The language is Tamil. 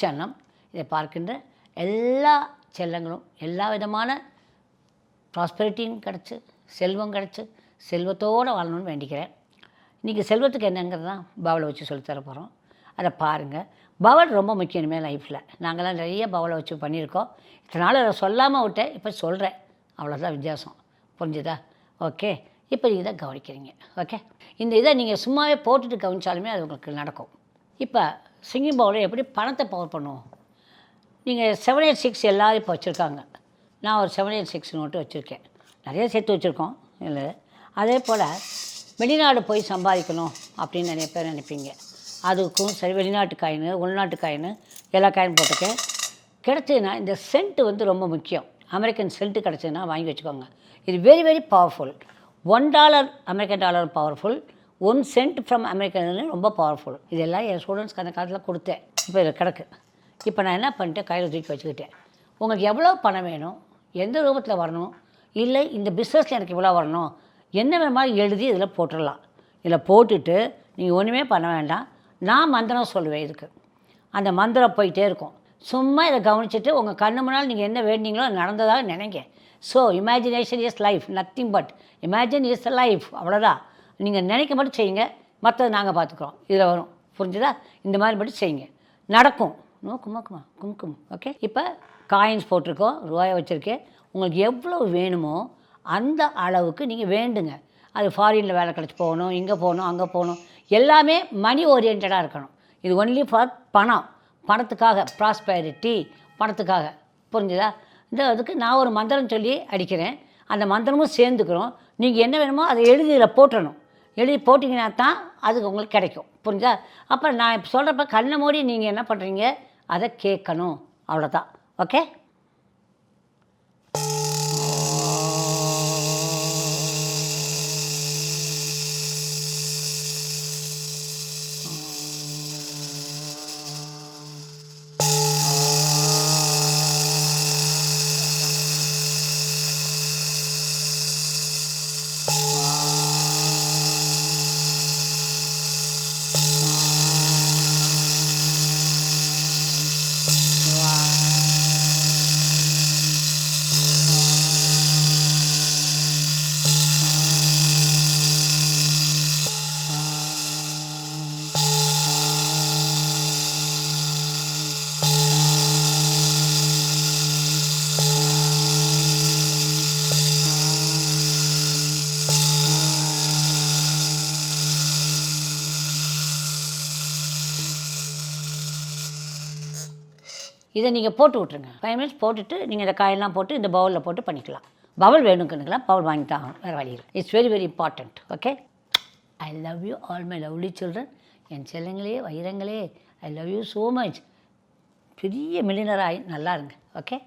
திருச்சன்னம். இதை பார்க்கின்ற எல்லா செல்லங்களும் எல்லா விதமான ப்ராஸ்பெரிட்டியும் கிடச்சி, செல்வம் கிடச்சி, செல்வத்தோடு வாழணும்னு வேண்டிக்கிறேன். இன்றைக்கி செல்வத்துக்கு என்னங்கிறது தான் பவலை வச்சு சொல்லித்தர போகிறோம். அதை பாருங்கள். பவல் ரொம்ப முக்கியம் இனிமேல் லைஃப்பில். நாங்கள்லாம் நிறைய பவலை வச்சு பண்ணியிருக்கோம். இத்தனால அதை சொல்லாமல் விட்டேன், இப்போ சொல்கிறேன். அவ்வளோதான் வித்தியாசம். புரிஞ்சுதா? ஓகே. இப்போ இதை கவனிக்கிறீங்க. ஓகே. இந்த இதை நீங்கள் சும்மாவே போட்டுட்டு கவனித்தாலுமே அது உங்களுக்கு நடக்கும். இப்போ சிங்கிங் பவுலில் எப்படி பணத்தை பவர் பண்ணுவோம்? நீங்கள் 786 எல்லோரும் இப்போ வச்சுருக்காங்க. நான் ஒரு 786 நோட்டு வச்சுருக்கேன். நிறைய சேர்த்து வச்சுருக்கோம் இல்லை. அதே போல் வெளிநாடு போய் சம்பாதிக்கணும் அப்படின்னு நிறைய பேர் நினைப்பீங்க. அதுக்கும் சரி, வெளிநாட்டு காயின், உள்நாட்டு காயின், எல்லா காயின் போட்டிருக்கேன். கிடச்சதுன்னா இந்த சென்ட்டு வந்து ரொம்ப முக்கியம். அமெரிக்கன் சென்ட்டு கிடச்சதுன்னா வாங்கி வச்சுக்கோங்க. இது very very powerful. $1 American dollar powerful, 1 sent from American ரொம்ப பவர்ஃபுல். இதெல்லாம் என் ஸ்டூடெண்ட்ஸ்க்கு அந்த காலத்தில் கொடுத்தேன். இப்போ இது கிடக்கு. இப்போ நான் என்ன பண்ணிட்டேன், கையில் தூக்கி வச்சுக்கிட்டேன். உங்களுக்கு எவ்வளோ பணம் வேணும், எந்த ரூபத்தில் வரணும், இல்லை இந்த பிஸ்னஸில் எனக்கு இவ்வளோ வரணும், என்ன வேணுமா எழுதி இதில் போட்டுடலாம். இதில் போட்டுட்டு நீங்கள் ஒன்றுமே பண்ண வேண்டாம். நான் மந்திரம் சொல்லுவேன் இதுக்கு. அந்த மந்திரம் போயிட்டே இருக்கும். சும்மா இதை கவனிச்சுட்டு உங்கள் கண்ணு முன்னால் நீங்கள் என்ன வேண்டிங்களோ நடந்ததாக நினைங்க. So imagination is life, nothing but imagine is life. அவ்வளோதான். நீங்கள் நினைக்க மட்டும் செய்யுங்க, மற்றது நாங்கள் பார்த்துக்குறோம். இதில் வரும். புரிஞ்சுதா? இந்த மாதிரி மட்டும் செய்யுங்க, நடக்கும். கும்குமா கும்கும். ஓகே. இப்போ காயின்ஸ் போட்டிருக்கோம், ரூபாயை வச்சுருக்கேன். உங்களுக்கு எவ்வளோ வேணுமோ அந்த அளவுக்கு நீங்கள் வேண்டுங்க. அது ஃபாரினில் வேலை கிடச்சி போகணும், இங்கே போகணும், அங்கே போகணும், எல்லாமே மணி ஓரியன்டாக இருக்கணும். இது ஒன்லி ஃபார் பணம், பணத்துக்காக, ப்ராஸ்பெரிட்டி, பணத்துக்காக. புரிஞ்சுதா? இந்த அதுக்கு நான் ஒரு மந்திரம் சொல்லி அடிக்கிறேன். அந்த மந்திரமும் சேர்ந்துக்கிறோம். நீங்கள் என்ன வேணுமோ அதை எழுதி இதில் போட்டுறணும். எழுதி போட்டிங்கன்னா தான் அதுக்கு உங்களுக்கு கிடைக்கும். புரிஞ்சா? அப்போ நான் இப்போ சொல்கிறப்ப கண்ணை மூடி நீங்கள் என்ன பண்ணுறீங்க, அதை கேட்கணும். அவ்வளோதான். ஓகே. இதை நீங்கள் போட்டு விட்ருங்க. 5 மினிட்ஸ் போட்டுட்டு நீங்கள் இந்த காயெல்லாம் போட்டு இந்த பவுலில் போட்டு பண்ணிக்கலாம். பவுல் வேணுங்கன்னுக்கலாம், பவுல் வாங்கி தான் ஆகணும், வேறு வழி இல்லை. It's very very important. Okay. I love you all my lovely children. என் செல்லங்களே, வைரங்களே, I love you so much. பெரிய மில்லியனராக நல்லா இருங்க. ஓகே.